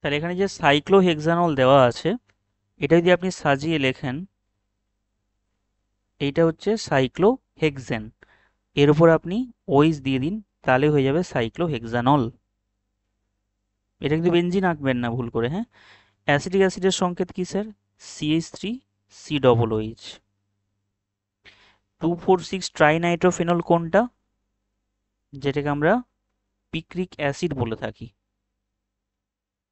তাহলে এখানে যে সাইক্লোহেক্সানল দেওয়া আছে, এটা যদি আপনি সাজিয়ে লেখেন, এইটা হচ্ছে সাইক্লোহেক্সেন, এর উপর আপনি ওইস দিয়ে দিন, তাহলে হয়ে যাবে সাইক্লোহেক্সানল। এটা কিন্তু বেনজিন আঁকবেন না ভুল করে, হ্যাঁ। অ্যাসিটিক অ্যাসিডের সংকেত কি স্যার? CH3COOH। 2,4,6 ট্রাইনাইট্রোফেনল কোনটা? যেটাকে আমরা পিক্রিক অ্যাসিড বলে থাকি।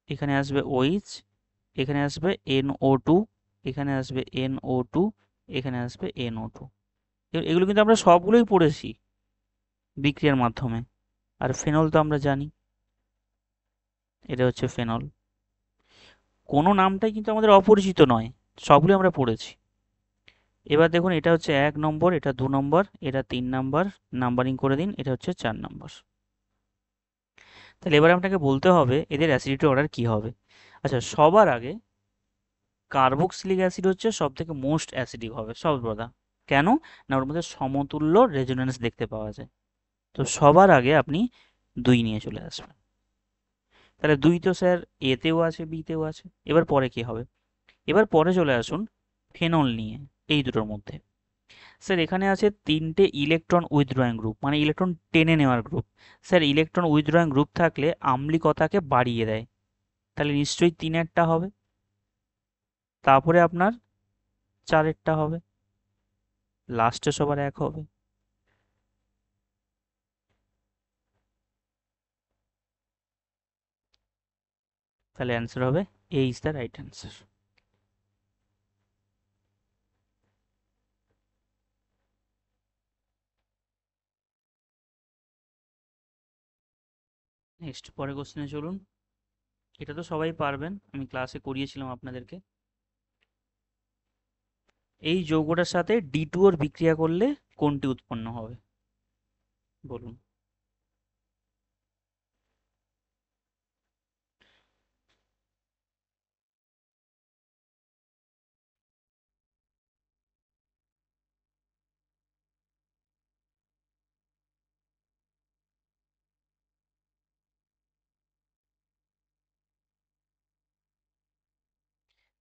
এখানে আসবে OH, এখানে আসবে NO2, এখানে আসবে NO2, এখানে আসবে NO2। এগুলো কিন্তু আমরা সবগুলোই পড়েছি বিক্রিয়ার মাধ্যমে। আর ফেনল তো আমরা জানি, এটা হচ্ছে ফেনল। কোনো নামটাই কিন্তু আমাদের অপরিচিত নয়, সবগুলো আমরা পড়েছি। এবার দেখুন, এটা হচ্ছে 1 নম্বর, এটা 2 নম্বর, এটা 3 নম্বর, নাম্বারিং করে দিন, এটা হচ্ছে 4 নম্বর। তাহলে এবার আপনাকে বলতে হবে এদের অ্যাসিডিটি অর্ডার কি হবে। আচ্ছা, সবার আগে কার্বক্সিলিক অ্যাসিড হচ্ছে সব থেকে মোস্ট অ্যাসিডিক হবে সর্বদা। কেন? না, ওর মধ্যে সমতুল্য রেজোনেন্স দেখতে পাওয়া যায়। তো সবার আগে আপনি 2 নিয়ে চলে আসবেন। তাহলে 2 তো স্যার এতেও আছে, বিতেও আছে। এবার পরে কি হবে? এবার পরে চলে আসুন ফেনল নিয়ে, এই দুটোর মধ্যে। স্যার এখানে আছে 3টে ইলেকট্রন উইথড্রয়িং গ্রুপ, মানে ইলেকট্রন টেনে নেওয়ার group. Sir electron withdrawing group থাকলে আম্লিকতাকে বাড়িয়ে দেয়, তাহলে নিশ্চয়ই 3-এরটা হবে। তারপরে আপনার 4-এরটা হবে, লাস্টে সবার 1 হবে। তাহলে অ্যান্সার হবে A is the right answer. Next পরের কোশ্চেনে চলুন। এটা তো সবাই পারবেন, আমি ক্লাসে করিয়েছিলাম আপনাদেরকে। এই যৌগটার সাথে D2O বিক্রিয়া করলে কোনটি উৎপন্ন হবে? বলুন।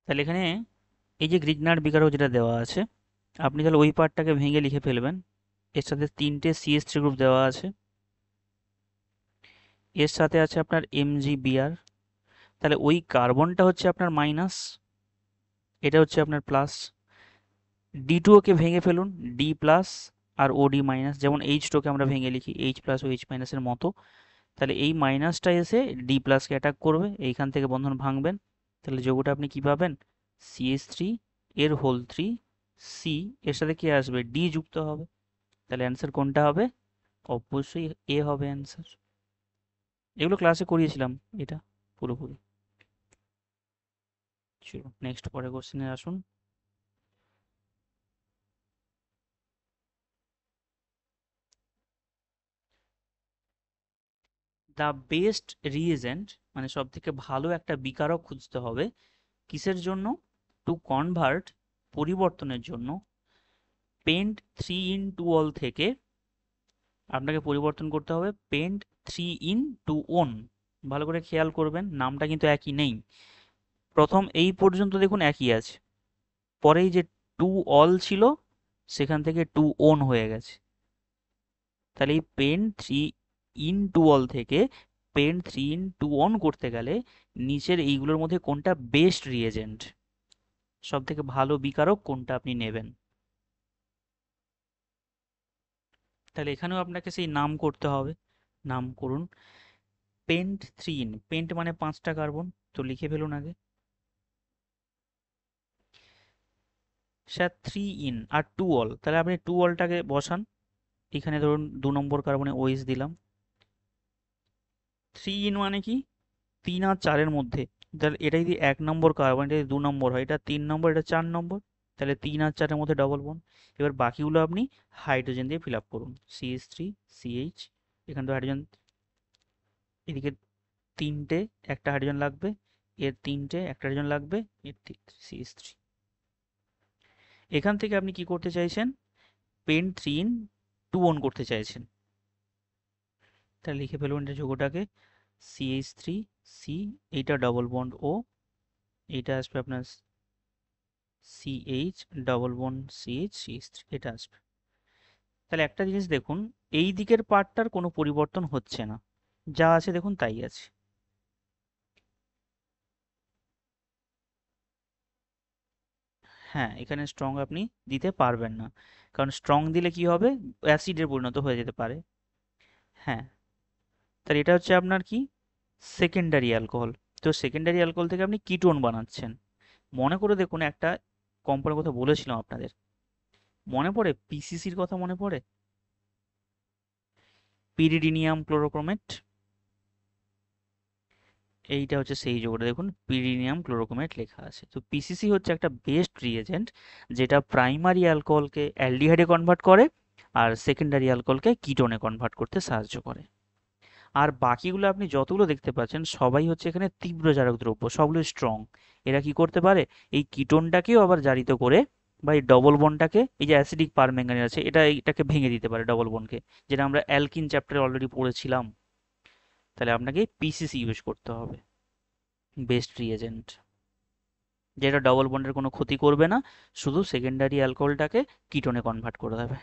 তাহলে এখানে এই যে গ্রিগনার বিকারক যেটা দেওয়া আছে, আপনি তাহলে ওই পার্টটাকে ভেঙে লিখে ফেলবেন। এর সাথে 3টে CH3 গ্রুপ দেওয়া আছে, এর সাথে আছে আপনার MgBr। তাহলে ওই কার্বনটা হচ্ছে আপনার মাইনাস, এটা হচ্ছে আপনার প্লাস। D2O কে ভেঙে ফেলুন, D প্লাস আর OD মাইনাস, যেমন H2O কে আমরা ভেঙে লিখি H প্লাস ও H মাইনাসের মতো। তাহলে এই মাইনাসটা এসে D প্লাসকে অ্যাটাক করবে, এইখান থেকে বন্ধন ভাঙবেন। তাহলে যৌগটা আপনি কি পাবেন? CH3 এর হোল 3 C, এর সাথে কি আসবে? D যুক্ত হবে। তাহলে অ্যান্সার কোনটা হবে? অবশ্যই এ হবে অ্যান্সার। এগুলো ক্লাসে করিয়েছিলাম এটা পুরোপুরি। চলো নেক্সট পরের কোশ্চেনে আসুন। দ্য বেস্ট রিএজেন্ট, মানে সব থেকে ভালো একটা বিকারক খুঁজতে হবে কিসের জন্য? টু কনভার্ট, পরিবর্তনের জন্য পেন্ট 3 ইন 2 অল থেকে আপনাকে পরিবর্তন করতে হবে পেন্ট 3 ইন 2 ওন। ভালো করে খেয়াল করবেন, নামটা কিন্তু একই নেই। প্রথম এই পর্যন্ত দেখুন একই আছে, পরেই যে 2 অল ছিল সেখান থেকে 2 ওন হয়ে গেছে। তাহলে এই পেন্ট 3 ইন 2 অল থেকে পেন্ট 3 ইন 2 ওন করতে গেলে নিচের এইগুলোর মধ্যে কোনটা বেস্ট রিএজেন্ট, সব থেকে ভালো বিকারক কোনটা আপনি নেবেন? তাহলে এখানেও আপনাকে সেই নাম করতে হবে। নাম করুন পেন্ট 3 ইন, পেন্ট মানে 5টা কার্বন, তো লিখে ফেলুন আগে। স্যার 3 ইন আর 2 অল, তাহলে আপনি 2 অলটাকে বসান। এখানে ধরুন 2 নম্বর কার্বনে ওএইচ দিলাম। 3 ইন মানে কি? 3 আর 4-এর মধ্যে। তাহলে এটা যদি 1 নম্বর কার্বন, এটা যদি 2 নম্বর হয়, এটা 3 নম্বর, এটা 4 নম্বর। তাহলে 3 আর 4-এর মধ্যে ডবল বন্ড। এবার বাকিগুলো আপনি হাইড্রোজেন দিয়ে ফিল আপ করুন, CH3CH। এখানে তো হাইড্রোজেন, এদিকে 3টে, একটা হাইড্রোজেন লাগবে, এর 3টে, একটা হাইড্রোজেন লাগবে, এর CH3। এখান থেকে আপনি কি করতে চাইছেন? পেন্ট 3 ইন 2 ওন করতে চাইছেন। তাহলে লিখে ফেলুন এটা যৌগটাকে CH3 C, এইটা ডবল বন্ড ও, এইটা আসবে আপনার CH double bond CH CH3, এটা আসবে। তাহলে একটা জিনিস দেখুন, এই দিকের পার্টটার কোনো পরিবর্তন হচ্ছে না, যা আছে দেখুন তাই আছে। হ্যাঁ, এখানে স্ট্রং আপনি দিতে পারবেন না, কারণ স্ট্রং দিলে কি হবে, অ্যাসিডে পরিণত হয়ে যেতে পারে। হ্যাঁ, তাহলে এটা হচ্ছে আপনার কি, সেকেন্ডারি অ্যালকোহল। তো সেকেন্ডারি অ্যালকোহল থেকে আপনি কিটোন বানাচ্ছেন। মনে করে দেখুন, একটা কোম্পানির কথা বলেছিলাম আপনাদের, মনে পড়ে? পিসিসির কথা মনে পড়ে? পিরিডিনিয়াম ক্লোরোক্রোমেট, এইটা হচ্ছে সেই যৌগটা, দেখুন পিরিডিনিয়াম ক্লোরোক্রোমেট লেখা আছে। তো পিসিসি হচ্ছে একটা বেস্ট রিএজেন্ট, যেটা প্রাইমারি অ্যালকোহলকে অ্যালডিহাইডে কনভার্ট করে আর সেকেন্ডারি অ্যালকোহলকে কিটোনে কনভার্ট করতে সাহায্য করে। আর বাকিগুলো আপনি যতগুলো দেখতে পাচ্ছেন সবাই হচ্ছে এখানে তীব্র জারক দ্রব্য, সবগুলো স্ট্রং। এরা কি করতে পারে, এই কিটোনটাকেও আবার জারিত করে, বা এই ডবল বন্ডটাকে, এই যে অ্যাসিডিক পারম্যাঙ্গানেট আছে এটা এটাকে ভেঙে দিতে পারে ডবল বন্ডকে, যেটা আমরা অ্যালকিন চ্যাপ্টারে অলরেডি পড়েছিলাম। তাহলে আপনাকে পিসিসি ইউজ করতে হবে, বেস্ট রিএজেন্ট, যেটা ডবল বন্ডের কোনো ক্ষতি করবে না, শুধু সেকেন্ডারি অ্যালকোহলটাকে কিটোনে কনভার্ট করে দেবে।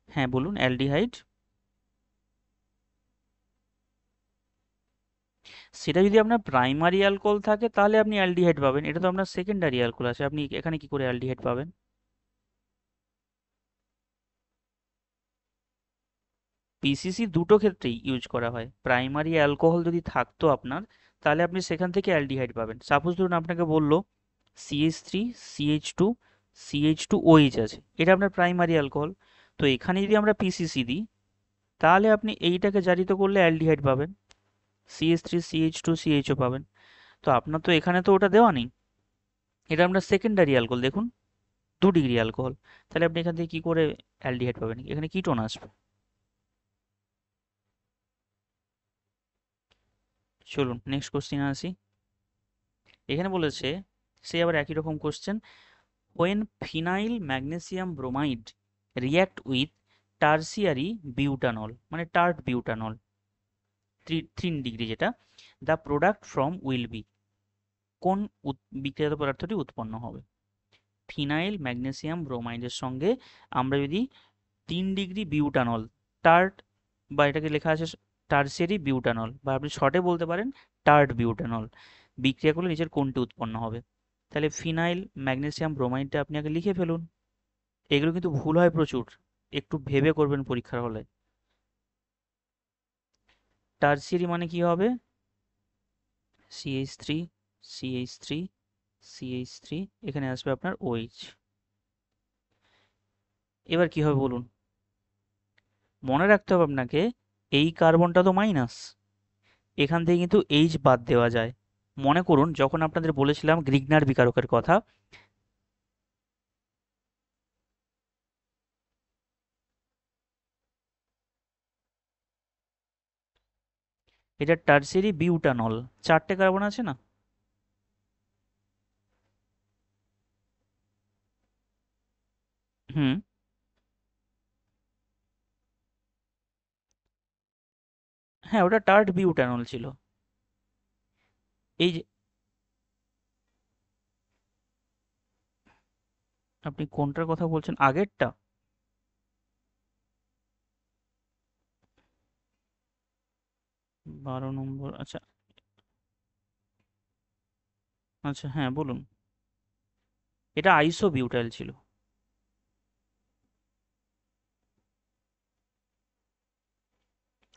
হ্যাঁ বলুন, অ্যালডিহাইড। সেটা যদি আপনার প্রাইমারি অ্যালকোহল থাকে তাহলে আপনি অ্যালডিহাইড পাবেন, এটা তো আপনার সেকেন্ডারি অ্যালকোহল আছে, আপনি এখানে কি করে অ্যালডিহাইড পাবেন? পিসিসি দুটো ক্ষেত্রেই ইউজ করা হয়। প্রাইমারি অ্যালকোহল যদি থাকতো আপনার, তাহলে আপনি সেখান থেকে অ্যালডিহাইড পাবেন। সাপোজ ধরুন আপনাকে বললো CH3 CH2 CH2OH আছে, এটা আপনার প্রাইমারি অ্যালকোহল। তো এখানে যদি আমরা পিসিসি দিই, তাহলে আপনি এইটাকে জারিত করলে অ্যালডিহাইড পাবেন, CH3 CH2 CHO পাবেন। তো আপনার তো এখানে তো ওটা দেওয়া নেই, এটা আপনার সেকেন্ডারি অ্যালকোহল, দেখুন 2 ডিগ্রি অ্যালকোহল। তাহলে আপনি এখান থেকে কি করে অ্যালডিহাইড পাবেন, এখানে কিটোন আসবে। চলুন নেক্সট কোশ্চিন আসি। এখানে বলেছে, সে আবার একই রকম question, when phenyl magnesium bromide react with tertiary butanol, মানে টার্ট বিউটানল, 3 ডিগ্রি যেটা, the product from will be, কোন বিক্রিয়াত পদার্থটি উৎপন্ন হবে? ফিনাইল ম্যাগনেসিয়াম ব্রোমাইডের সঙ্গে আমরা যদি 3 ডিগ্রি বিউটানল, টার্ট, বা এটাকে লেখা আছে টার্সিয়ারি বিউটানল, বা আপনি শর্টে বলতে পারেন টার্ট বিউটানল, বিক্রিয়া করলে নিচের কোনটি উৎপন্ন হবে? তাহলে ফিনাইল ম্যাগনেসিয়াম ব্রোমাইডটা আপনি আগে লিখে ফেলুন। এগুলো কিন্তু ভুল হয় প্রচুর, একটু ভেবে করবেন পরীক্ষার হলে। টার্সিয়ারি মানে কি হবে? CH3 CH3 CH3, এখানে আসবে আপনার OH। এবার কি হবে বলুন? মনে রাখতে হবে আপনাকে, এই কার্বনটা তো মাইনাস, এখান থেকে কিন্তু এইচ বাদ দেওয়া যায়। মনে করুন যখন আপনাদের বলেছিলাম গ্রিগনার বিকারকের কথা, এটা টার্সিয়ারি বিউটানল, 4টে কার্বন আছে না? হুম। হ্যাঁ, ওটা টার্ট বিউটানল ছিল। এই যে, আপনি কোনটার কথা বলছেন, আগেরটা? 12 নম্বর, আচ্ছা। আচ্ছা হ্যাঁ বলুন। এটা আইসো বিউটাইল ছিল।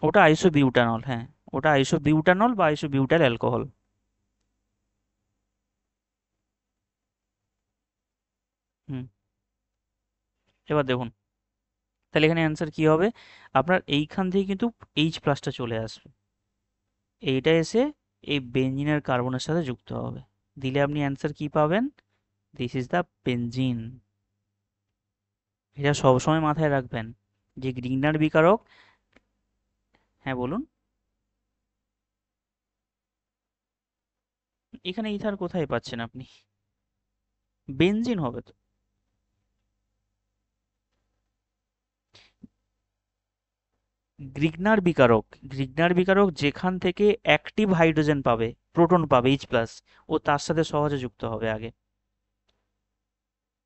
ওটা আইসো বিউটানল, হ্যাঁ, ওটা আইসো বিউটানল বা আইসো বিউটাইল অ্যালকোহল। হুম। এবার দেখুন, তাহলে এখানে অ্যান্সার কি হবে, আপনার এইখান থেকে কিন্তু এইচ প্লাসটা চলে আসবে, এইটা এসে এই বেঞ্জিনের কার্বনের সাথে যুক্ত হবে, দিলে আপনি অ্যান্সার কি পাবেন, দিস ইজ দ্য বেঞ্জিন। এটা সবসময় মাথায় রাখবেন, যে গ্রিগনার বিকারক। হ্যাঁ বলুন। এখানে ইথার কোথায় পাচ্ছেন আপনি, বেঞ্জিন হবে তো। গ্রিগনার বিকারক যেখান থেকে অ্যাক্টিভ হাইড্রোজেন পাবে, প্রোটন পাবে H+, ও তার সাথে সহজে যুক্ত হবে আগে,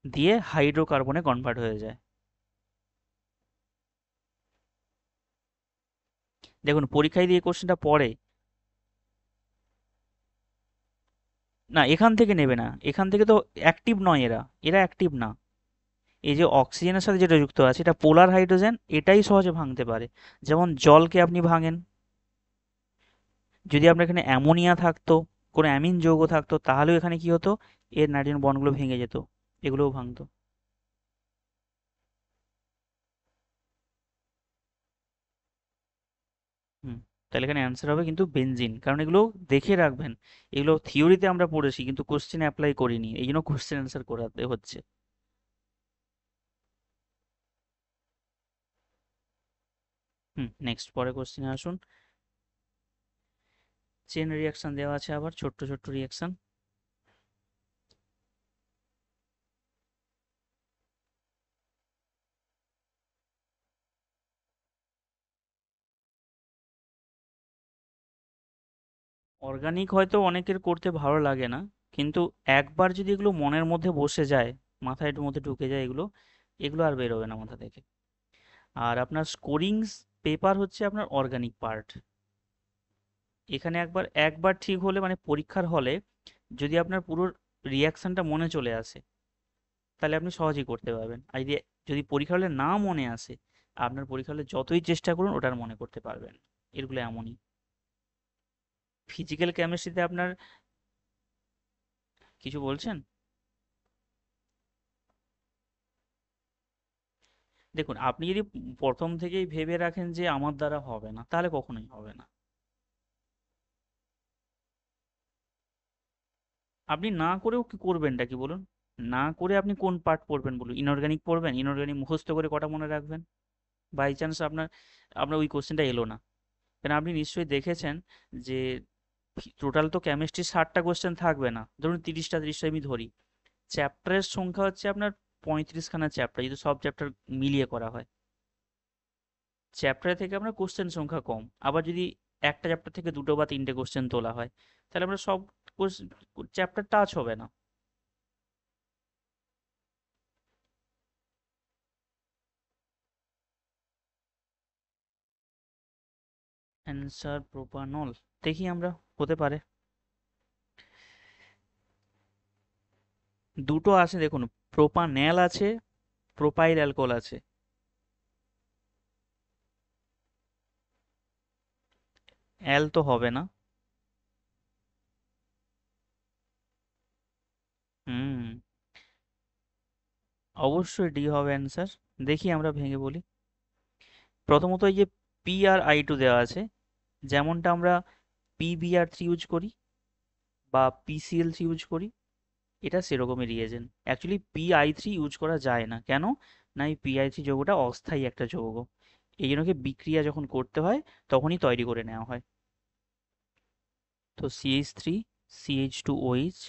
দিয়ে হাইড্রোকার্বনে কনভার্ট হয়ে যায়। দেখুন পরীক্ষায় দিয়ে কোশ্চেনটা পড়ে। না, এখান থেকে নেবে না, এখান থেকে তো অ্যাক্টিভ নয়, এরা এরা অ্যাক্টিভ না। এই যে অক্সিজেনের সাথে যেটা যুক্ত আছে এটা পোলার হাইড্রোজেন, এটাই সহজে ভাঙতে পারে। যেমন জলকে আপনি ভাঙেন, যদি আপনার এখানে অ্যামোনিয়া থাকতো, কোনো অ্যামিন যৌগ থাকতো, তাহলেও এখানে কি হতো, এর নাইট্রোজেন বন্ডগুলো ভেঙে যেত, এগুলোও ভাঙতো। হুম, তাহলে এখানে অ্যান্সার হবে কিন্তু বেনজিন, কারণ এগুলো দেখে রাখবেন, এগুলো থিওরিতে আমরা পড়েছি কিন্তু কোশ্চেনে অ্যাপ্লাই করিনি, এই জন্য কোশ্চেন অ্যান্সার করাতে হচ্ছে। হুম, নেক্সট পরের কোশ্চেনে আসুন। চেন রিয়াকশন দেওয়া আছে, আবার ছোট্ট ছোট্ট রিয়াকশন। অর্গানিক হয়তো অনেকের করতে ভালো লাগে না, কিন্তু একবার যদি এগুলো মনের মধ্যে বসে যায়, মাথায় মধ্যে ঢুকে যায়, এগুলো এগুলো আর বেরোবে না মাথা থেকে। আর আপনার স্কোরিংস পেপার হচ্ছে আপনার অর্গানিক পার্ট। এখানে একবার একবার ঠিক হলে, মানে পরীক্ষার হলে যদি আপনার পুরো রিয়াকশনটা মনে চলে আসে, তাহলে আপনি সহজেই করতে পারবেন। আর যদি যদি পরীক্ষা হলে না মনে আসে, আপনার পরীক্ষা হলে যতই চেষ্টা করুন ওটা আর মনে করতে পারবেন না। এগুলো এমনই। ফিজিক্যাল কেমিস্ট্রিতে আপনার কিছু বলছেন? দেখুন আপনি যদি প্রথম থেকেই ভেবে রাখেন যে আমার দ্বারা হবে না, তাহলে কখনোই হবে না। আপনি না করেও কি করবেনটা কি বলুন? না করে আপনি কোন পার্ট পড়বেন বলুন? ইনঅর্গানিক পড়বেন? ইনঅর্গানিক মুখস্থ করে কটা মনে রাখবেন? বাই চান্স আপনার আপনার ওই কোশ্চেনটা এলো না, কারণ আপনি নিশ্চয়ই দেখেছেন যে টোটাল তো কেমিস্ট্রি 60টা কোশ্চেন থাকবে না, ধরুন 30টা আমি ধরি। চ্যাপ্টারের সংখ্যা হচ্ছে আপনার 35খানা চ্যাপ্টার, যদি সব চ্যাপ্টার মিলিয়ে করা হয়। চ্যাপ্টার থেকে আপনার কোশ্চেন সংখ্যা কম, আবার যদি একটা চ্যাপ্টার থেকে দুটো বা তিনটে কোশ্চেন তোলা হয়, তাহলে আমরা সব চ্যাপ্টার টাচ হবে না। অ্যান্সার প্রোপানল, দেখি আমরা, হতে পারে। দুটো আছে দেখুন, প্রোপানেল আছে, প্রোপাইল অ্যালকোহল আছে। অ্যাল তো হবে না। হুম, অবশ্যই ডি হবে অ্যান্সার। দেখি আমরা ভেঙে বলি। প্রথমত এই যে PrI2 দেওয়া আছে, যেমনটা আমরা PbR3 ইউজ করি বা PCl3 ইউজ করি, এটা সেরকমই রিয়েজেন্ট। অ্যাকচুয়ালি PI3 ইউজ করা যায় না, কেন না, এই PI3 যৌগটা অস্থায়ী একটা যৌগ, এই জন্য কি বিক্রিয়া যখন করতে হয় তখনই তৈরি করে নেওয়া হয়। তো CH3 CH2OH,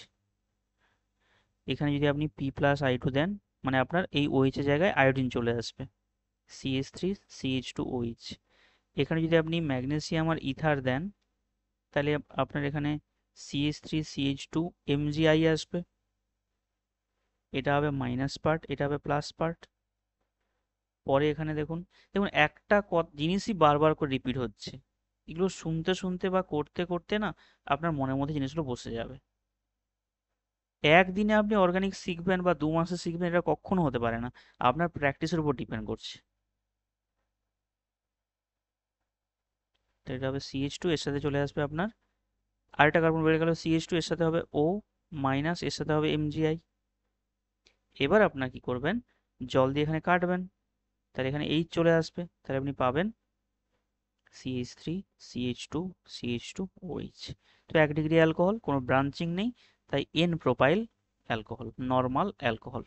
এখানে যদি আপনি P+I2 দেন, মানে আপনার এই OH এর জায়গায় আয়োডিন চলে আসবে, CH3 CH2OH। এখানে যদি আপনি ম্যাগনেসিয়াম আর ইথার দেন, তাহলে আপনার এখানে CH3 CH2 MgI আসবে, এটা হবে মাইনাস পার্ট, এটা হবে প্লাস পার্ট। পরে এখানে দেখুন, দেখুন একটা জিনিসই বারবার করে রিপিট হচ্ছে, এগুলো শুনতে শুনতে বা করতে করতে না আপনার মনের মধ্যে জিনিসগুলো বসে যাবে। একদিনে আপনি অর্গানিক শিখবেন বা 2 মাসে শিখবেন, এটা কখনো হতে পারে না, আপনার প্র্যাকটিসের উপর ডিপেন্ড করছে। তো এটা হবে CH2, এর সাথে চলে আসবে আপনার আরেকটা কার্বন বেড়ে গেল, CH2 এর সাথে হবে O মাইনাস, এর সাথে হবে MgI। এবার আপনার কি করবেন, জল দিয়ে এখানে কাটবেন, তাহলে এখানে H চলে আসবে, তাহলে আপনি পাবেন CH3 CH2 CH2OH। তো 1 ডিগ্রি অ্যালকোহল, কোনো ব্রাঞ্চিং নেই, তাই N propyl alcohol, normal alcohol.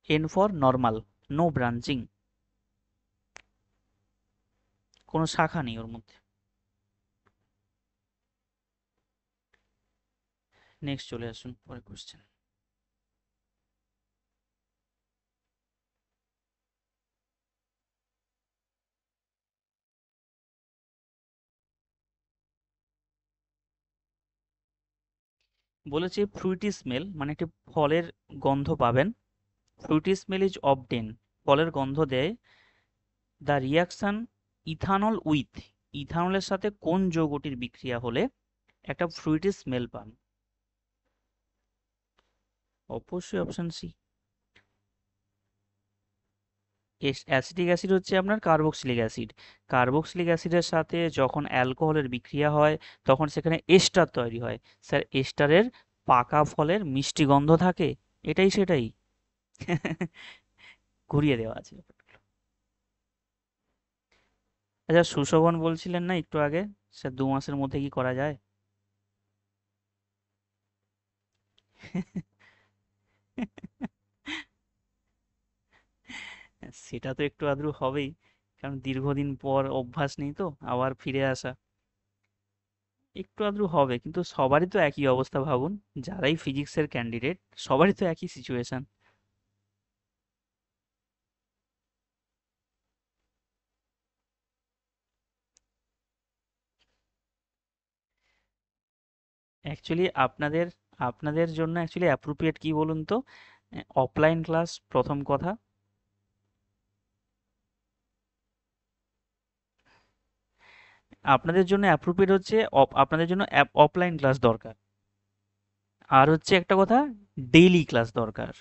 N for normal, no branching, কোনো শাখা নেই ওর মধ্যে। নেক্সট চলে আসুন পরের কোশ্চেন। বলেছে ফ্রুইটি স্মেল মানে একটি ফলের গন্ধ পাবেন। ফ্রুইটি স্মেল ইজ অবটেন, ফলের গন্ধ দেয়। দ্য রিয়াকশন ইথানল উইথ, ইথানলের সাথে কোন যৌগটির বিক্রিয়া হলে একটা ফ্রুইটি স্মেল পান? অবশ্যই অপশন সি। অ্যাসিটিক অ্যাসিড হচ্ছে আপনার কার্বক্সিলিক অ্যাসিড। কার্বক্সিলিক অ্যাসিডের সাথে যখন অ্যালকোহলের বিক্রিয়া হয় তখন সেখানে এস্টার তৈরি হয়। স্যার, এস্টারের পাকা ফলের মিষ্টি গন্ধ থাকে, এটাই সেটাই। ঘুরিয়ে দেওয়া আছে। আচ্ছা, সুশোভন বলছিলেন না একটু আগে, স্যার 2 মাসের মধ্যে কি করা যায়? সেটা তো একটু আধটু হবেই, কারণ দীর্ঘদিন পর অভ্যাস নেই তো আবার ফিরে আসা। একটু আধটু হবে, কিন্তু সবারই তো একই অবস্থা ভাবুন, যারাই ফিজিক্সের ক্যান্ডিডেট সবারই তো একই সিচুয়েশন। অ্যাকচুয়ালি আপনাদের আপনাদের জন্য অ্যাকচুয়ালি অ্যাপ্রোপ্রিয়েট কি বলুন তো? অফলাইন ক্লাস প্রথম কথা। আপনাদের জন্য অ্যাপ্রোপ্রিয়েট হচ্ছে আপনাদের জন্য অফলাইন ক্লাস দরকার। আর হচ্ছে একটা কথা, ডেইলি ক্লাস দরকার।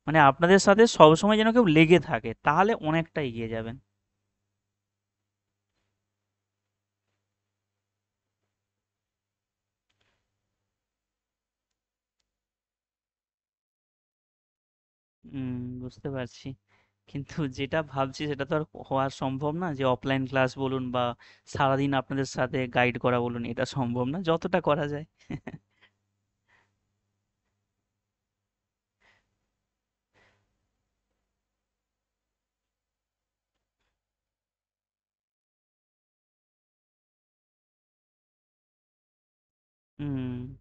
মানে আপনাদের সাথে সবসময় যেন কেউ লেগে থাকে, তাহলে অনেকটা এগিয়ে যাবেন। বুঝতে পারছি, কিন্তু যেটা ভাবছি সেটা তো আর হওয়া সম্ভব না, যে অফলাইন ক্লাস বলুন বা সারাদিন আপনাদের সাথে গাইড করা বলুন, এটা সম্ভব না, যতটা করা যায়। হুম।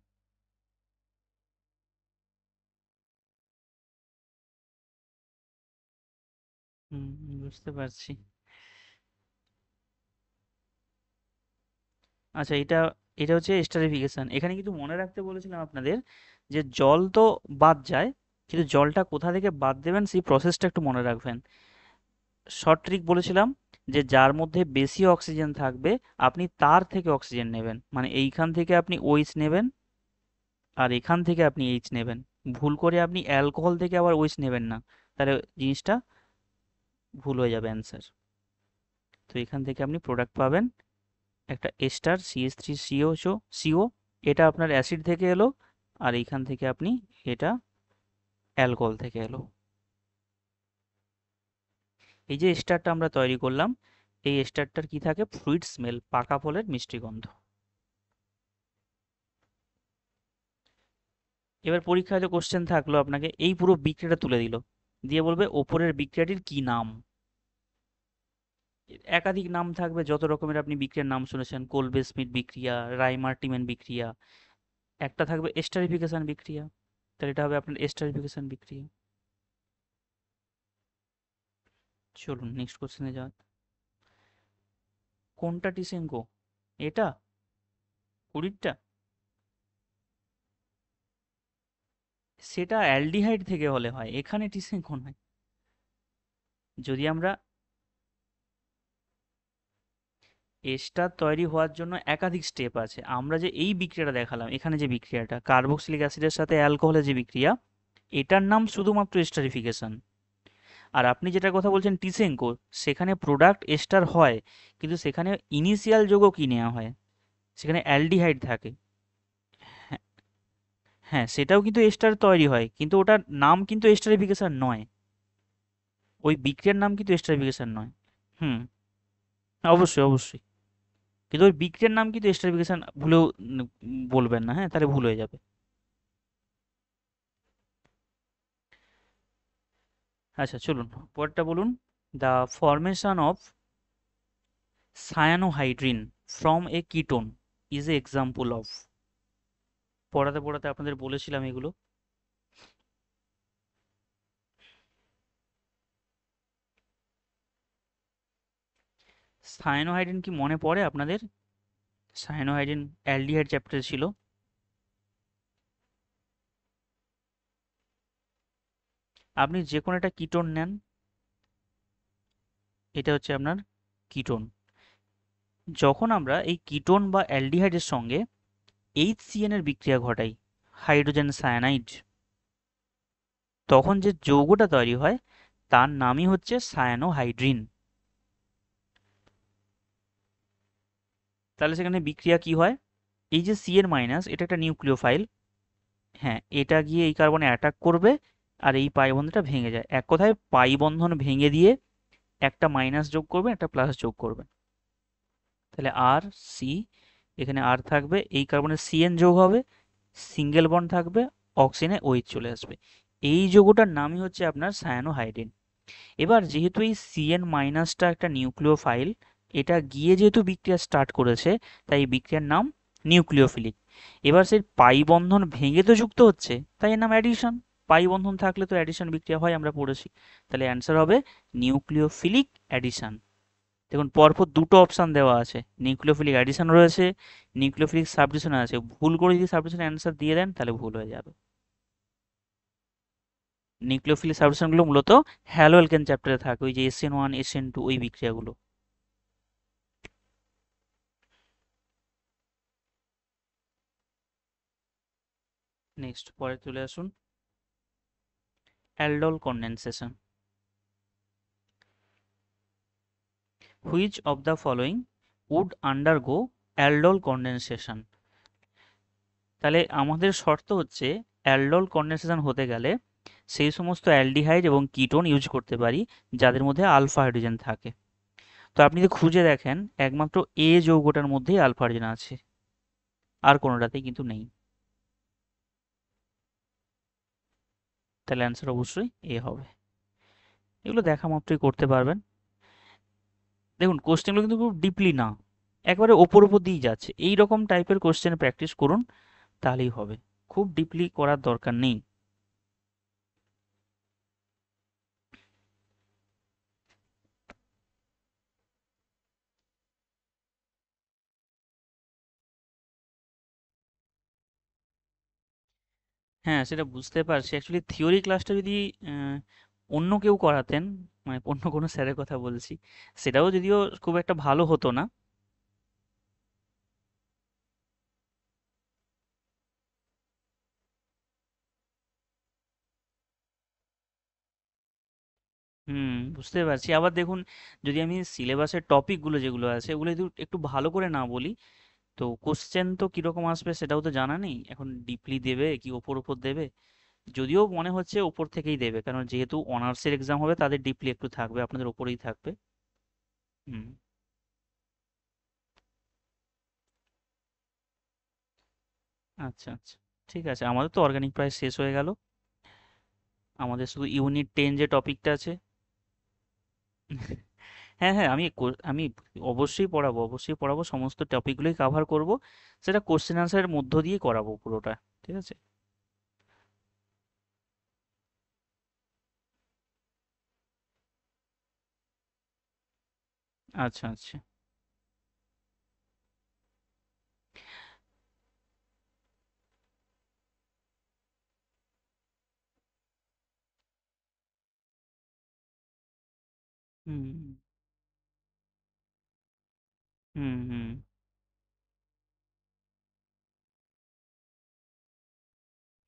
হুম, বুঝতে পারছি। আচ্ছা, এটা এটা হচ্ছে স্টারিফিকেশন। এখানে কিন্তু মনে রাখতে বলেছিলাম আপনাদের, যে জল তো বাদ যায়, কিন্তু জলটা কোথা থেকে বাদ দেবেন সেই প্রসেসটা একটু মনে রাখবেন। শর্ট ট্রিক বলেছিলাম, যে যার মধ্যে বেশি অক্সিজেন থাকবে আপনি তার থেকে অক্সিজেন নেবেন, মানে এইখান থেকে আপনি ওইচ নেবেন আর এখান থেকে আপনি এইচ নেবেন। ভুল করে আপনি অ্যালকোহল থেকে আবার ওইচ নেবেন না, তাহলে জিনিসটা ভুল হয়ে যাবে অ্যান্সার। তো এখান থেকে আপনি প্রোডাক্ট পাবেন একটা এস্টার CH3CO, এটা আপনার অ্যাসিড থেকে এলো, আর এইখান থেকে আপনি এটা অ্যালকোহল থেকে এলো। এই যে এস্টারটা আমরা তৈরি করলাম, এই এস্টারটার কি থাকে? ফ্রুইট স্মেল, পাকা ফলের মিষ্টি গন্ধ। এবার পরীক্ষায় তো কোশ্চেন থাকলো, আপনাকে এই পুরো বিক্রিয়াটা তুলে দিল, দিয়ে বলবে ওপরের বিক্রিয়াটির কি নাম। একাধিক নাম থাকবে, যত রকমের আপনি বিক্রিয়ার নাম শুনেছেন, কোলবে স্মিথ বিক্রিয়া, রাইমার্টিমেন বিক্রিয়া। একটা থাকবে এস্টারিফিকেশন বিক্রিয়া, তাহলে এটা হবে আপনার এস্টারিফিকেশন বিক্রিয়া। চলুন নেক্সট কোশ্চেনে যাওয়া। কোনটা টিসেঙ্কো? এটা 20টা? সেটা অ্যালডিহাইড থেকে হলে হয়, এখানে টিসেঙ্কো নয়। যদি আমরা এস্টার তৈরি হওয়ার জন্য একাধিক স্টেপ আছে, আমরা যে এই বিক্রিয়াটা দেখালাম, এখানে যে বিক্রিয়াটা কার্বক্সিলিক অ্যাসিডের সাথে অ্যালকোহলের যে বিক্রিয়া, এটার নাম শুধুমাত্র এস্টারিফিকেশন। আর আপনি যেটার কথা বলছেন টিসেঙ্কো, সেখানে প্রোডাক্ট এস্টার হয়, কিন্তু সেখানে ইনিশিয়াল যৌগ কি নেওয়া হয়? সেখানে অ্যালডিহাইড থাকে। হ্যাঁ, হ্যাঁ, সেটাও কিন্তু এস্টার তৈরি হয়, কিন্তু ওটার নাম কিন্তু এস্টারিফিকেশন নয়। ওই বিক্রিয়ার নাম কিন্তু এস্টারিফিকেশন নয়। হুম। অবশ্যই অবশ্যই, কিন্তু ওই বিক্রিয়ার নাম কিন্তু এস্টারিফিকেশন ভুলেও বলবেন না, হ্যাঁ, তাহলে ভুল হয়ে যাবে। আচ্ছা চলুন, পরেরটা বলুন। The formation of cyanohydrin from a ketone is a example of. পড়াতে পড়াতে আপনাদের বলেছিলাম এগুলো। সায়ানোহাইড্রিন কি মনে পড়ে আপনাদের? সায়ানোহাইড্রিন অ্যালডিহাইড চ্যাপ্টারে ছিল। আপনি যে কোনো একটা কিটোন নেন, এটা হচ্ছে আপনার কিটোন। যখন আমরা এই কিটোন বা অ্যালডিহাইডের সঙ্গে HCN এর বিক্রিয়া ঘটাই, হাইড্রোজেন সায়ানাইড, তখন যে যৌগটা তৈরি হয় তার নামই হচ্ছে সায়ানোহাইড্রিন। তাহলে সেখানে বিক্রিয়া কি হয়? এই যে CN মাইনাস, এটা একটা নিউক্লিওফাইল, হ্যাঁ, এটা গিয়ে এই কার্বনে অ্যাটাক করবে আর এই পাই বন্ধনটা ভেঙে যায়। এক কথায় পাই বন্ধন ভেঙে দিয়ে একটা মাইনাস যোগ করবে, একটা প্লাস যোগ করবে। তাহলে আর সি, এখানে আর থাকবে, এই কার্বনের CN যোগ হবে, সিঙ্গেল বন্ড থাকবে, অক্সিজেনে OH চলে আসবে। এই যৌগটার নামই হচ্ছে আপনার সায়ানোহাইড্রিন। এবার যেহেতু এই CN মাইনাসটা একটা নিউক্লিওফাইল, এটা গিয়ে যেহেতু বিক্রিয়া স্টার্ট করেছে, তাই এই বিক্রিয়ার নাম নিউক্লিওফিলিক। এবার সেই পাই বন্ধন ভেঙে তো যুক্ত হচ্ছে, তাই এর নাম অ্যাডিশন। পাই বন্ধন থাকলে তো অ্যাডিশন বিক্রিয়া হয়, আমরা পড়েছি। তাহলে অ্যান্সার হবে নিউক্লিওফিলিক অ্যাডিশন। দেখুন পরপর দুটো অপশান দেওয়া আছে, নিউক্লিওফিলিক অ্যাডিশন রয়েছে, নিউক্লিওফিলিক সাবডিভিশন আছে। ভুল করে যদি সাবডিভিশন অ্যান্সার দিয়ে দেন তাহলে ভুল হয়ে যাবে। নিউক্লিওফিলিক সাবডিভিশনগুলো মূলত হ্যালো অ্যালকেন চ্যাপ্টারে থাকে, ওই যে SN1 SN2 ওই বিক্রিয়াগুলো। নেক্সট পরে চলে আসুন, aldol condensation. Which of the following would undergo aldol condensation? তাহলে আমাদের শর্ত হচ্ছে অ্যালডোল কনডেনসেশন হতে গেলে সেই সমস্ত অ্যালডিহাইড এবং কিটোন ইউজ করতে পারি যাদের মধ্যে আলফা হাইড্রোজেন থাকে। তো আপনি যদি খুঁজে দেখেন একমাত্র এ যৌগটার মধ্যেই আলফা হাইড্রোজেন আছে, আর কোনোটাতেই কিন্তু নেই। তাহলে অ্যান্সার অবশ্যই এ হবে। এগুলো দেখা মাত্রই করতে পারবেন। দেখুন কোশ্চেনগুলো কিন্তু খুব ডিপলি না, একবারে ওপর ওপর দিয়েই যাচ্ছে। এই রকম টাইপের কোশ্চেন প্র্যাকটিস করুন, তাহলেই হবে। খুব ডিপলি করার দরকার নেই। হ্যাঁ, সেটা বুঝতে পারছি। অ্যাকচুয়ালি থিওরি ক্লাসটা যদি আহ, অন্য কেউ করাতেন, মানে অন্য কোনো স্যারের কথা বলছি, সেটাও যদিও খুব একটা ভালো হতো না। হুম, বুঝতে পারছি। আবার দেখুন, যদি আমি সিলেবাসের টপিকগুলো যেগুলো আছে ওগুলো যদি একটু ভালো করে না বলি, তো কোশ্চেন তো কীরকম আসবে সেটাও তো জানা নেই। এখন ডিপলি দেবে কি ওপর ওপর দেবে? যদিও মনে হচ্ছে ওপর থেকেই দেবে, কারণ যেহেতু অনার্সের এক্সাম হবে তাদের ডিপলি একটু থাকবে, আপনাদের ওপরেই থাকবে। হুম। আচ্ছা আচ্ছা, ঠিক আছে। আমাদের তো অর্গানিক প্রায় শেষ হয়ে গেল, আমাদের শুধু ইউনিট 10 যে টপিকটা আছে। হ্যাঁ হ্যাঁ, আমি অবশ্যই পড়াবো, অবশ্যই পড়াবো, সমস্ত টপিকগুলোই কাভার করব। সেটা কোশ্চেন আনসারের মধ্য দিয়ে করাবো পুরোটা। ঠিক আছে। আচ্ছা আচ্ছা। হুম হুম হুম।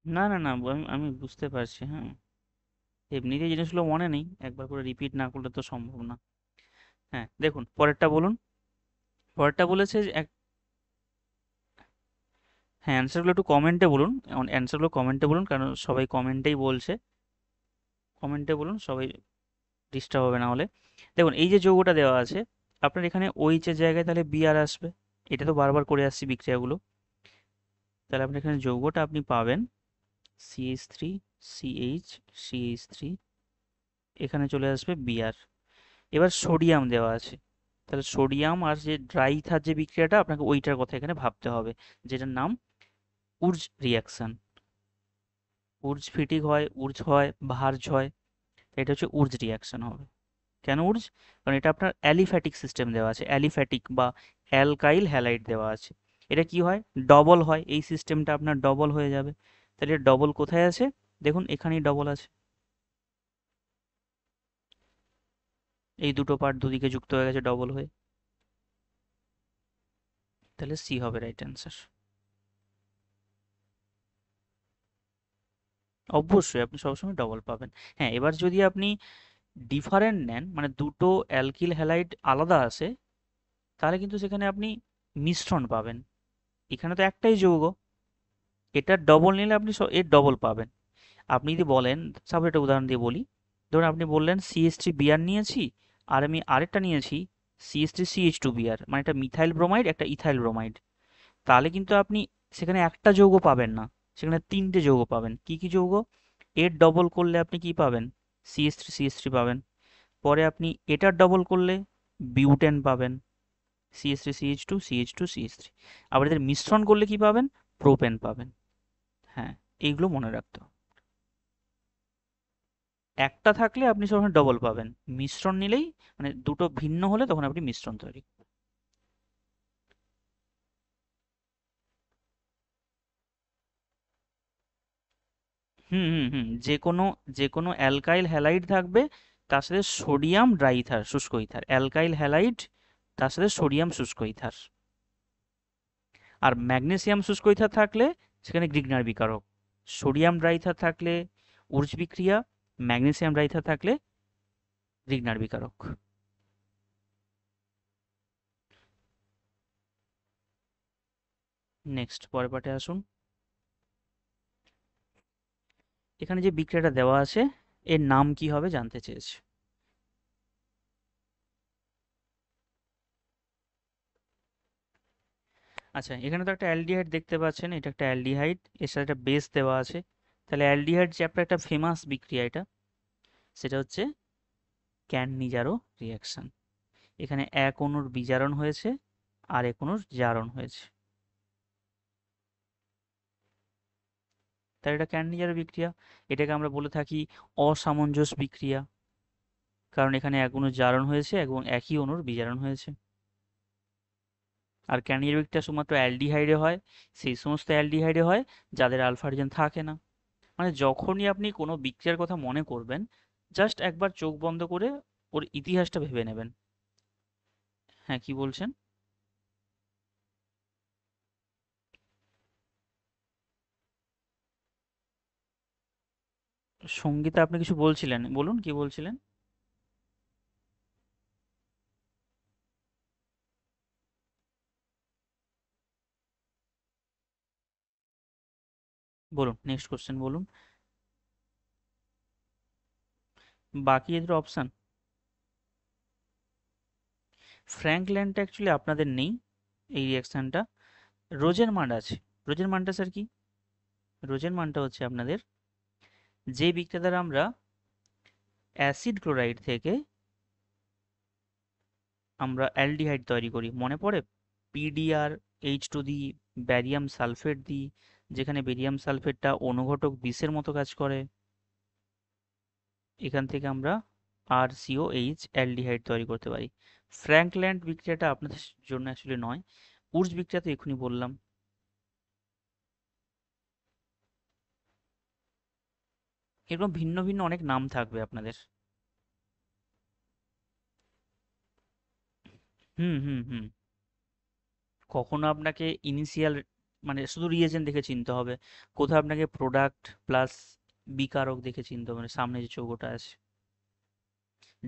না না না, আমি বুঝতে পারছি, হ্যাঁ। এমনিতে জিনিসগুলো মনে নেই, একবার করে রিপিট না করলে তো সম্ভব না। হ্যাঁ, দেখুন পরেরটা বলুন। পরেরটা বলেছে যে হ্যাঁ, অ্যান্সারগুলো একটু কমেন্টে বলুন। অ্যান্সারগুলো কমেন্টে বলুন, কারণ সবাই কমেন্টেই বলছে। কমেন্টে বলুন, সবাই ডিস্টার্ব হবে না হলে। দেখুন এই যে যৌগটা দেওয়া আছে, আপনার এখানে OH এর জায়গায় তাহলে Br আসবে। এটা তো বারবার করে আসছি বিক্রিয়াগুলো। তাহলে আপনার এখানে যৌগটা আপনি পাবেন CH3 CH CH3, এখানে চলে আসবে Br। এবার সোডিয়াম দেওয়া আছে, তাহলে সোডিয়াম আর যে ড্রাই ইথার যে বিক্রিয়াটা, আপনাকে ওইটার কথা এখানে ভাবতে হবে, যেটার নাম উর্জ রিয়াকশন। উর্জ ফিটিক হয়, উর্জ হয়, ভার্জ হয়, এটা হচ্ছে উর্জ রিয়াকশন হবে। কেন উর্জ? কারণ এটা আপনার অ্যালিফ্যাটিক সিস্টেম দেওয়া আছে, অ্যালিফ্যাটিক বা অ্যালকাইল হ্যালাইড দেওয়া আছে। এটা কি হয়? ডবল হয়, এই সিস্টেমটা আপনার ডবল হয়ে যাবে। তাহলে ডবল কোথায় আছে? দেখুন এখানেই ডবল আছে, এই দুটো পার্ট দুদিকে যুক্ত হয়ে গেছে ডবল হয়ে। তাহলে সি হবে রাইট অ্যান্সার। অবশ্যই আপনি সবসময় ডবল পাবেন। হ্যাঁ, এবার যদি আপনি ডিফারেন্ট নেন, মানে দুটো অ্যালকিল হ্যালাইড আলাদা আসে, তাহলে কিন্তু সেখানে আপনি মিশ্রণ পাবেন। এখানে তো একটাই যৌগ, এটার ডবল নিলে আপনি এর ডবল পাবেন। আপনি যদি বলেন, সাপোজ একটা উদাহরণ দিয়ে বলি, ধরুন আপনি বললেন সিএস থ্রি বিআর নিয়েছি, আর আমি আরেকটা নিয়েছি CS three CH two BR, মানে একটা মিথাইল ব্রোমাইড একটা ইথাইল ব্রোমাইড। তাহলে কিন্তু আপনি সেখানে একটা যৌগ পাবেন না, সেখানে তিনটে যৌগ পাবেন। কি কি যৌগ? এর ডবল করলে আপনি কি পাবেন? সিএস থ্রি পাবেন। পরে আপনি এটার ডবল করলে বিউটেন পাবেন, CS three CH two CH two CH three. আবার এদের মিশ্রণ করলে কি পাবেন? প্রোপেন পাবেন। হ্যাঁ, এইগুলো মনে রাখতে হবে। একটা থাকলে আপনি সবসময় ডবল পাবেন, মিশ্রণ নিলেই, মানে দুটো ভিন্ন হলে তখন আপনি মিশ্রণ তৈরি। হুম হুম হুম, যে কোনো অ্যালকাইল হ্যালাইড থাকবে, তার সাথে সোডিয়াম ড্রাইথার শুষ্ক ইথার, অ্যালকাইল হ্যালাইড তার সাথে সোডিয়াম শুষ্ক ইথার। আর ম্যাগনেসিয়াম শুষ্ক ইথার থাকলে সেখানে গ্রিগনার বিকারক। সোডিয়াম ড্রাইথার থাকলে উর্জ বিক্রিয়া, ম্যাগনেসিয়াম ড্রাইথার থাকলে গ্রিগনার বিকারক। নেক্সট, পরের পাটে আসুন। এখানে যে বিক্রিয়াটা দেওয়া আছে, এর নাম কি হবে জানতে চেয়েছে। আচ্ছা, এখানে তো একটা অ্যালডিহাইড দেখতে পাচ্ছেন, এটা একটা অ্যালডিহাইড, এর সাথে একটা বেস দেওয়া আছে। তাহলে অ্যালডিহাইড চ্যাপ্টার একটা ফেমাস বিক্রিয়া এটা, সেটা হচ্ছে ক্যান-নিজারো রিয়াকশন। এখানে এক অণুর বিজারণ হয়েছে আর এক অণুর জারণ হয়েছে, তাই এটা ক্যান-নিজারো বিক্রিয়া। এটাকে আমরা বলে থাকি অসামঞ্জস্য বিক্রিয়া, কারণ এখানে এক অণুর জারণ হয়েছে এবং একই অণুর বিজারণ হয়েছে। আর ক্যান-নিজারো বিক্রিয়া শুধুমাত্র অ্যালডিহাইডে হয়, সেই সমস্ত অ্যালডিহাইডে হয় যাদের আলফা হাইড্রোজেন থাকে না। মানে যখনই আপনি কোনো বিক্রিয়ার কথা মনে করবেন, জাস্ট একবার চোখ বন্ধ করে ওর ইতিহাসটা ভেবে নেবেন। হ্যাঁ, কি বলছেন? সঙ্গীতা, আপনি কিছু বলছিলেন, বলুন কি বলছিলেন। বলুন, নেক্সট কোশ্চেন বলুন। বাকি এদের অপশান, ফ্র্যাঙ্ক ল্যান্ডটা অ্যাকচুয়ালি আপনাদের নেই, এই রিয়াকশানটা। রোজের মান্ড আছে। রোজের মানটা স্যার কি? রোজের মানটা হচ্ছে আপনাদের, যে বিক্রিয়া দ্বারা আমরা অ্যাসিড ক্লোরাইড থেকে আমরা অ্যালডিহাইড তৈরি করি, মনে পড়ে? পিডিআর এইচ টু দিই, ব্যারিয়াম সালফেট দিই, যেখানে বেরিয়াম সালফেটটা অনুঘটক বিষের মতো কাজ করে। এখান থেকে আমরা আর সিও এইচ অ্যালডিহাইড তৈরি করতে পারি। ফ্র্যাঙ্কল্যান্ড বিক্রিয়াটা আপনাদের জন্য আসলে নয়। উর্জ বিক্রিয়া তো এক্ষুনি বললাম। এরকম ভিন্ন ভিন্ন অনেক নাম থাকবে আপনাদের। হুম হুম হুম। কখনো আপনাকে ইনিশিয়াল, মানে শুধু রিয়েজেন্ট দেখে চিনতে হবে, কোথাও আপনাকে প্রোডাক্ট প্লাস বিকারক দেখে চিনতে হবে, মানে সামনে যে চৌকোটা আছে।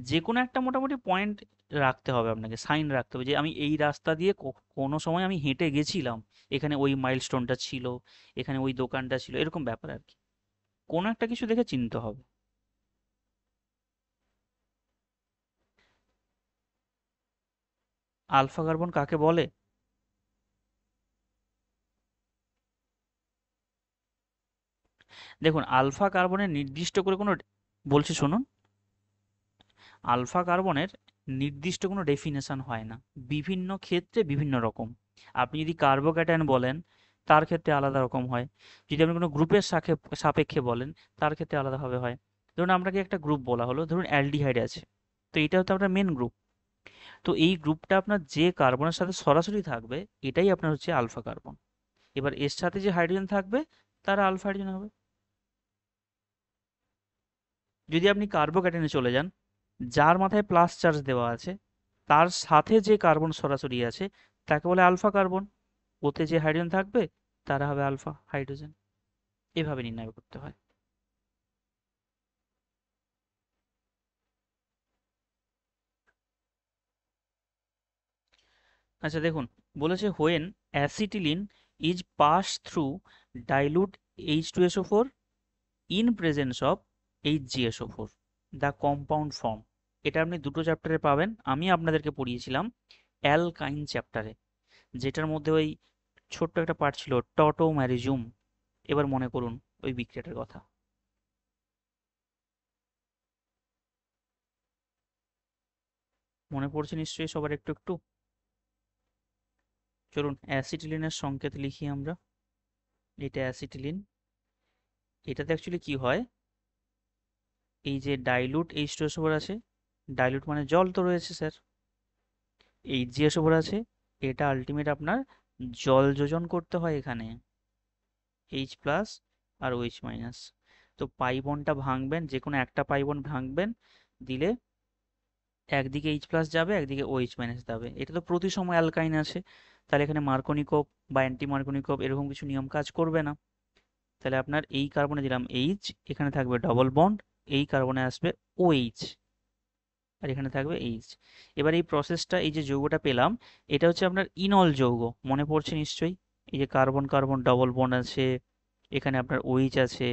যে কোনো একটা মোটামুটি পয়েন্ট রাখতে হবে আপনাকে, সাইন রাখতে হবে যে আমি এই রাস্তা দিয়ে কোনো সময় আমি হেঁটে গেছিলাম, এখানে ওই মাইলস্টোনটা ছিল, এখানে ওই দোকানটা ছিল, এরকম ব্যাপার আর কি। কোনো একটা কিছু দেখে চিনতে হবে। আলফা কার্বন কাকে বলে? দেখুন, আলফা কার্বনের নির্দিষ্ট করে কোনো, বলছি শুনুন, আলফা কার্বনের নির্দিষ্ট কোনো ডেফিনেশন হয় না, বিভিন্ন ক্ষেত্রে বিভিন্ন রকম। আপনি যদি কার্বোক্যাটায়ন বলেন, তার ক্ষেত্রে আলাদা রকম হয়। যদি আপনি কোনো গ্রুপের সাপেক্ষে বলেন, তার ক্ষেত্রে আলাদাভাবে হয়। ধরুন আপনাকে একটা গ্রুপ বলা হলো, ধরুন অ্যালডিহাইড আছে, তো এটা হচ্ছে আপনার মেন গ্রুপ। তো এই গ্রুপটা আপনার যে কার্বনের সাথে সরাসরি থাকবে এটাই আপনার হচ্ছে আলফা কার্বন। এবার এর সাথে যে হাইড্রোজেন থাকবে তারা আলফা হাইড্রোজেন হবে। যদি আপনি কার্বোক্যাটায়নে চলে যান, যার মাথায় প্লাস চার্জ দেওয়া আছে তার সাথে যে কার্বন সরাসরি আছে তাকে বলে আলফা কার্বন। ওতে যে হাইড্রোজেন থাকবে তারা হবে আলফা হাইড্রোজেন। এভাবে নির্ণয় করতে হয়। আচ্ছা দেখুন, বলেছে when acetylene is pass through dilute H2SO4 in presence of HgSO4 the compound form. এটা আপনি দুটো চ্যাপ্টারে পাবেন। আমি আপনাদেরকে পড়িয়েছিলাম অ্যালকাইন চ্যাপ্টারে, যেটার মধ্যে ওই ছোট্ট একটা পার্ট ছিল টটোম্যারিজুম। এবার মনে করুন ওই বিক্রিয়াটার কথা। মনে পড়ছে নিশ্চয়ই সবার একটু একটু। চলুন অ্যাসিটিলিনের সংকেত লিখি আমরা। এটা অ্যাসিটিলিন। এটাতে অ্যাকচুয়ালি কি হয়, এই যে ডাইলুট H2SO4 আছে, ডাইলুট মানে জল তো রয়েছে স্যার, HgSO4 আছে, এটা আলটিমেট আপনার জল যোজন করতে হয় এখানে, H প্লাস আর OH মাইনাস। তো পাই বন্ডটা ভাঙবেন, যে কোনো একটা পাই বন্ড ভাঙবেন, দিলে একদিকে H প্লাস যাবে একদিকে OH মাইনাস যাবে। এটা তো প্রতিসম অ্যালকাইন আছে, তাহলে এখানে মার্কোনিকোভ বা অ্যান্টি মার্কোনিকোভ এরকম কিছু নিয়ম কাজ করবে না। তাহলে আপনার এই কার্বনে দিলাম H, এখানে থাকবে ডবল বন্ড, এই কার্বনে আসবে OH, আর এখানে থাকবে H। এবার এই প্রসেসটা, এই যে যৌগটা পেলাম, এটা হচ্ছে আপনার ইনল যৌগ, মনে পড়ছে নিশ্চয়ই। এই যে কার্বন কার্বন ডবল বন্ড আছে, এখানে আপনার OH আছে।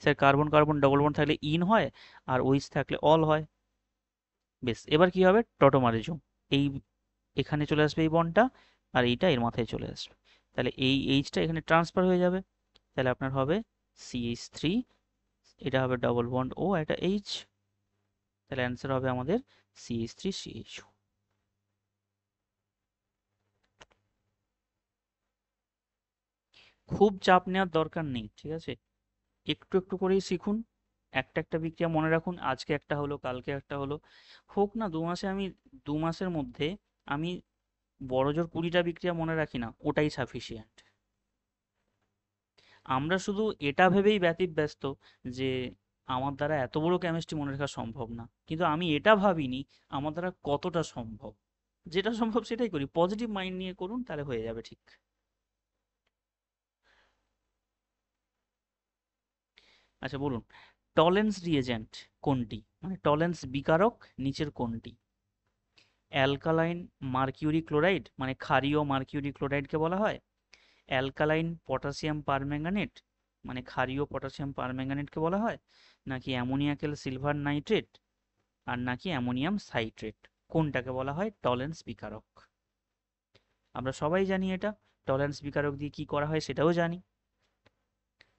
Sir carbon carbon double bond থাকলে ইন হয়, আর OH থাকলে অল হয়। বেশ, এবার কি হবে, টটোমারিজম। এই এখানে চলে আসবে এই বন্ডটা, আর এইটা এর মাথায় চলে আসবে। তাহলে এই এইচটা এখানে ট্রান্সফার হয়ে যাবে। তাহলে আপনার হবে CH3, এটা হবে ডবল বন্ড ও এটা এইচ। তাহলে অ্যান্সার হবে আমাদের CH3CH2। খুব চাপ নেওয়ার দরকার নেই, ঠিক আছে? একটু একটু করেই শিখুন। একটা একটা বিক্রিয়া মনে রাখুন, আজকে একটা হলো কালকে একটা হলো, হোক না 2 মাসে। আমি 2 মাসের মধ্যে আমি বড়জোর 20টা বিক্রিয়া মনে রাখি না, ওটাই সাফিসিয়েন্ট। আমরা শুধু এটা ভেবেই ব্যতিব্যস্ত যে আমার দ্বারা এত বড় কেমিস্ট্রি মনে রাখা সম্ভব না, কিন্তু আমি এটা ভাবিনি আমার দ্বারা কতটা সম্ভব। যেটা সম্ভব সেটাই করি, পজিটিভ মাইন্ড নিয়ে করুন, তাহলে হয়ে যাবে ঠিক। আচ্ছা বলুন, টলেন্স রিয়েজেন্ট কোনটি, মানে টলেন্স বিকারক নিচের কোনটি? অ্যালকালাইন মার্কিউরি ক্লোরাইড, মানে ক্ষারীয় মার্কিউরি ক্লোরাইডকে বলা হয়, অ্যালকালাইন পটাশিয়াম পারম্যাঙ্গানেট, মানে ক্ষারীয় পটাশিয়াম পারম্যাঙ্গানেটকে বলা হয়, নাকি অ্যামোনিয়াকেল সিলভার নাইট্রেট, আর নাকি অ্যামোনিয়াম সাইট্রেট, কোনটাকে বলা হয় টলেন্স বিকারক? আমরা সবাই জানি এটা, টলেন্স বিকারক দিয়ে কি করা হয় সেটাও জানি,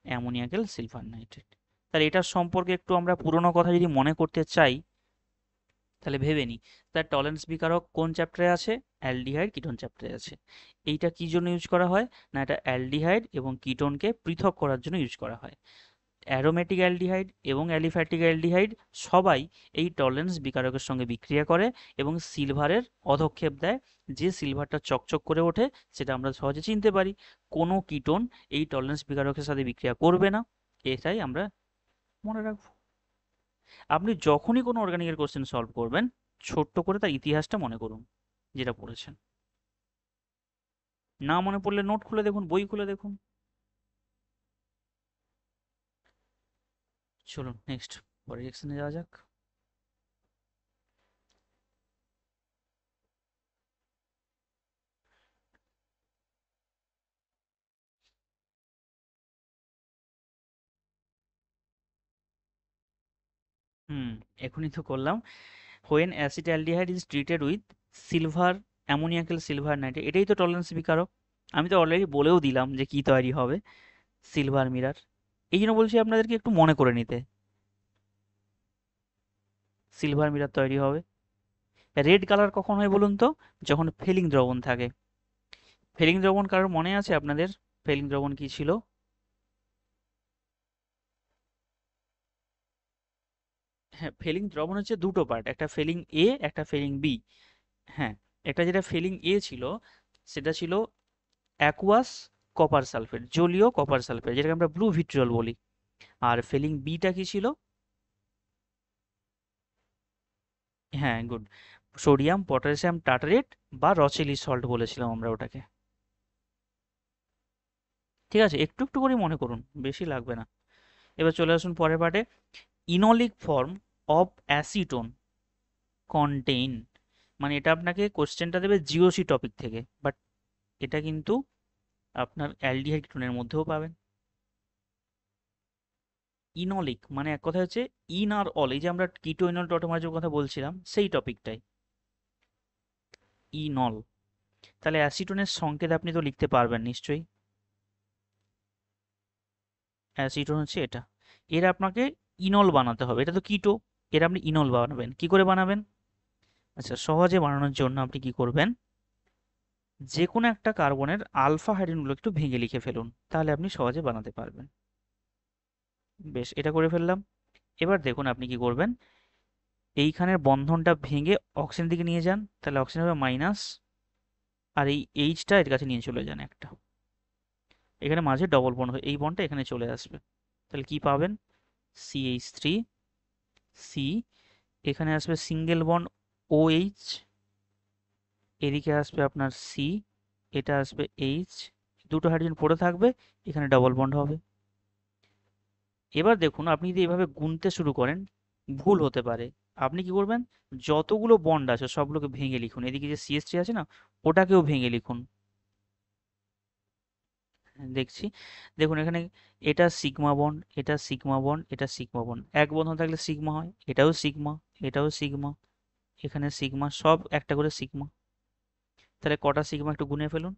অ্যামোনিয়াকেল সিলভার নাইট্রেট। তাহলে এটার সম্পর্কে একটু আমরা পুরোনো কথা যদি মনে করতে চাই, তাহলে ভেবে নিই। তার টলেন্স বিকারক কোন চ্যাপ্টারে আছে? অ্যালডিহাইড কিটোন চ্যাপ্টারে আছে। এইটা কি জন্য ইউজ করা হয়? না, এটা অ্যালডিহাইড এবং কিটোনকে পৃথক করার জন্য ইউজ করা হয়। অ্যারোমেটিক অ্যালডিহাইড এবং অ্যালিফ্যাটিক অ্যালডিহাইড সবাই এই টলেন্স বিকারকের সঙ্গে বিক্রিয়া করে এবং সিলভারের অধক্ষেপ দেয়। যে সিলভারটা চকচক করে ওঠে সেটা আমরা সহজে চিনতে পারি। কোনো কিটোন এই টলেন্স বিকারকের সাথে বিক্রিয়া করবে না, এটাই আমরা মনে রাখবো। আপনি যখনই কোনো অর্গানিকের কোশ্চেন সলভ করবেন, ছোট্ট করে তার ইতিহাসটা মনে করুন, যেটা পড়েছেন। না মনে পড়লে নোট খুলে দেখুন, বই খুলে দেখুন। চলুন নেক্সট, পরের রিয়েকশনে যাওয়া যাক। হুম, এখনই তো করলাম। When acetaldehyde is treated with silver, ammoniacal silver nitrate, এটাই তো টলারেন্স বিকারক। আমি তো অলরেডি বলেও দিলাম যে কি তৈরি হবে, সিলভার মিরার। এই জন্য বলছি আপনাদেরকে একটু মনে করে নিতে, সিলভার মিরার তৈরি হবে। রেড কালার কখন হয় বলুন তো? যখন ফেলিং দ্রবণ থাকে। ফেলিং দ্রবণ কারোর মনে আছে আপনাদের? ফেলিং দ্রবণ কি ছিল? হ্যাঁ, ফেলিং দ্রবণ হচ্ছে দুটো পার্ট, একটা ফেলিং এ একটা ফেলিং বি। হ্যাঁ, একটা যেটা ফিলিং এ ছিল সেটা ছিল অ্যাকুয়াস কপার সালফেট, জলীয় কপার সালফেট, যেটাকে আমরা ব্লু ভিট্রিয়ল বলি। আর ফিলিং বিটা কি ছিল? হ্যাঁ, গুড, সোডিয়াম পটাশিয়াম টার্টারেট বা রচেলি সল্ট বলেছিলাম আমরা ওটাকে। ঠিক আছে, একটু একটু করে মনে করুন, বেশি লাগবে না। এবার চলে আসুন পরের পার্টে। ইনলিক ফর্ম অফ অ্যাসিটোন কন্টেইন, মানে এটা আপনাকে কোশ্চেনটা দেবে জিওসি টপিক থেকে, বাট এটা কিন্তু আপনার অ্যালডিহাইড কিটোনের মধ্যেও পাবেন। ইনলিক মানে এক কথা হচ্ছে ইন আর অল, এই যে আমরা কিটো ইনল টটোমারের কথা বলছিলাম সেই টপিকটাই ইনল। তাহলে অ্যাসিটোনের সংকেত আপনি তো লিখতে পারবেন নিশ্চয়ই। অ্যাসিটোন হচ্ছে এটা, এর আপনাকে ইনল বানাতে হবে, এটা তো কিটো, এর আপনি ইনল বানাবেন, কি করে বানাবেন? আচ্ছা, সহজে বানানোর জন্য আপনি কি করবেন, যে কোনো একটা কার্বনের আলফা হাইড্রোজেনগুলো একটু ভেঙে লিখে ফেলুন, তাহলে আপনি সহজে বানাতে পারবেন। বেশ, এটা করে ফেললাম। এবার দেখুন আপনি কি করবেন, এইখানের বন্ধনটা ভেঙে অক্সিজেন দিকে নিয়ে যান, তাহলে অক্সিজেন হবে মাইনাস, আর এই এইচটা এর কাছে নিয়ে চলে যান একটা, এখানে মাঝে ডবল বন্ড হয়, এই বন্ডটা এখানে চলে আসবে, তাহলে কি পাবেন, CH3 সি, এখানে আসবে সিঙ্গেল বন্ড OH, এদিকে আসবে আপনার সি, এটা আসবে এইচ, দুটো হাইড্রোজেন পড়ে থাকবে, এখানে ডবল বন্ড হবে। এবার দেখুন আপনি যদি এভাবে গুনতে শুরু করেন ভুল হতে পারে, আপনি কি করবেন, যতগুলো বন্ড আছে সবগুলোকে ভেঙে লিখুন, এদিকে যে CH3 আছে না, ওটাকেও ভেঙে লিখুন। হ্যাঁ, দেখছি, দেখুন এখানে এটা সিগমা বন্ড, এটা সিগমা বন্ড, এটা সিগমা বন্ড, এক বন্ধন থাকলে সিগমা হয়, এটাও সিগমা, এটাও সিগমা, এখানে সিগমা, সব একটা করে সিগমা। তাহলে কটা সিগমা একটু গুনে ফেলুন,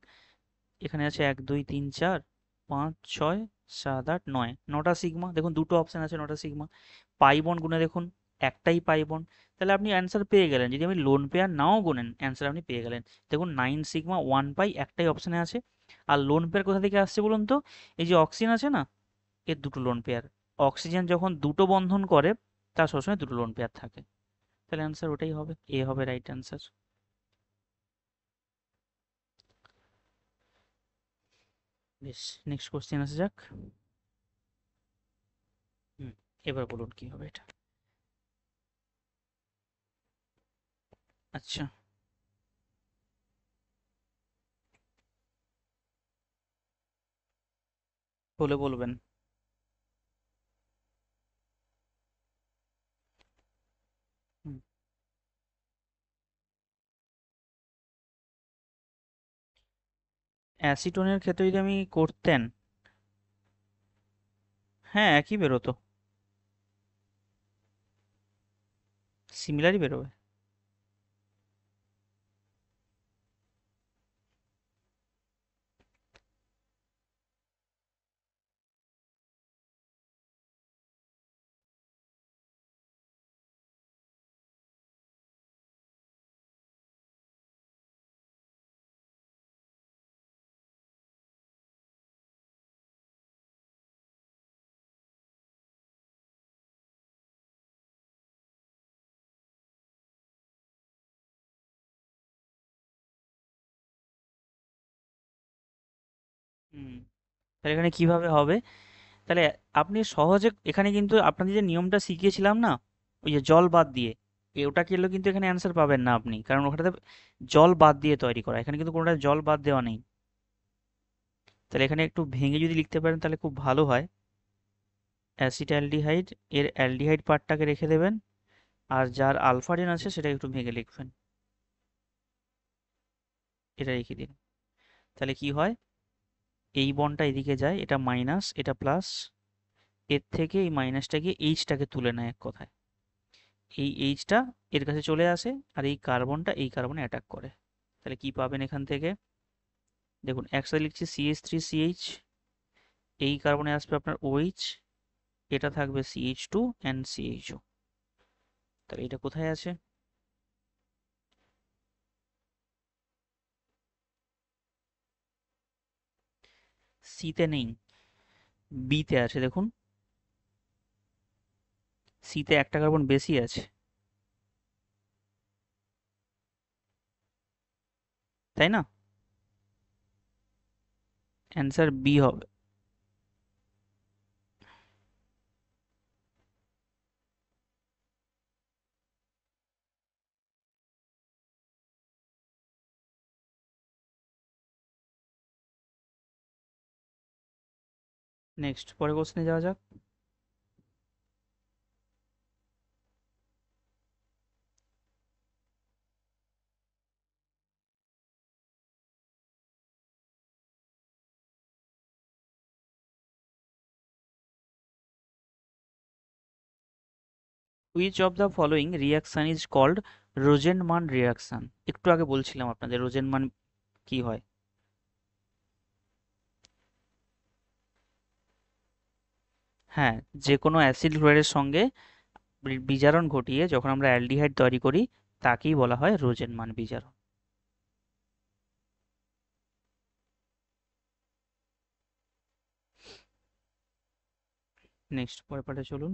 এখানে আছে 1 2 3 4 5 6 7 8 9, নটা সিগমা, দেখুন দুটো অপশান আছে, নটা সিগমা। পাই বন্ড গুনে দেখুন, একটাই পাই বন্ড, তাহলে আপনি অ্যান্সার পেয়ে গেলেন, যদি আপনি লোন পেয়ার নাও গোনেন অ্যান্সার আপনি পেয়ে গেলেন। দেখুন 9 সিগমা 1 পাই একটাই অপশানে আছে। আর লোন পেয়ার কোথা থেকে আসছে বলুন তো, এই যে অক্সিজেন আছে না, এর দুটো লোন পেয়ার, অক্সিজেন যখন দুটো বন্ধন করে তার সবসময় দুটো লোন পেয়ার থাকে, তাহলে অ্যান্সার ওটাই হবে, এ হবে রাইট অ্যান্সার। বেশ, নেক্সট কোশ্চেন আসা যাক। হুম, এবার বলুন কি হবে এটা। আচ্ছা, বলে বলবেন। হুম, অ্যাসিটোনের ক্ষেত্রে যদি আমি করতেন, হ্যাঁ একই বেরোতো, সিমিলারই বেরোবে। হুম, তাহলে এখানে কিভাবে হবে, তাহলে আপনি সহজে এখানে কিন্তু আপনাদের যে নিয়মটা শিখিয়েছিলাম না, ওই যে জল বাদ দিয়ে, ওটা করলে কিন্তু এখানে অ্যান্সার পাবেন না আপনি, কারণ ওখানে জল বাদ দিয়ে তৈরি করা, এখানে কিন্তু কোনোটা জল বাদ দেওয়া নেই। তাহলে এখানে একটু ভেঙে যদি লিখতে পারেন তাহলে খুব ভালো হয়। অ্যাসিটালডিহাইড, এর অ্যালডিহাইড পার্টটাকে রেখে দেবেন, আর যার আলফাডিন আছে সেটা একটু ভেঙে লিখবেন, এটা রেখে দিন। তাহলে কি হয়, এই বন্ডটা এদিকে যায়, এটা মাইনাস এটা প্লাস, এর থেকে এই মাইনাসটা গিয়ে এইচটাকে তুলে নেয় এক কথায়, এই এইচটা এর কাছে চলে আসে, আর এই কার্বনটা এই কার্বনে অ্যাটাক করে। তাহলে কি পাবেন এখান থেকে, দেখুন একসাথে লিখছি CH3CH, এই কার্বনে আসবে আপনার OH, এটা থাকবে CH2 অ্যান্ড CHO। তাহলে এটা কোথায় আছে, সিতে নেই, বিতে আছে, দেখুন সিতে একটা কার্বন বেশি আছে। তাই না? অ্যান্সার বি হবে। নেক্সট, পরের কোশ্চেনে যাওয়া যাক। Which of the following reaction is called Rosenmund reaction? একটু আগে বলছিলাম আপনাদের রোজেনমান কি হয়। হ্যাঁ, যে কোনো অ্যাসিড ক্লোরাইডের সঙ্গে বিজারণ ঘটিয়ে যখন আমরা অ্যালডিহাইড তৈরি করি তাকেই বলা হয় রোজেনমান বিজারণ। নেক্সট, পরের পার্টে চলুন।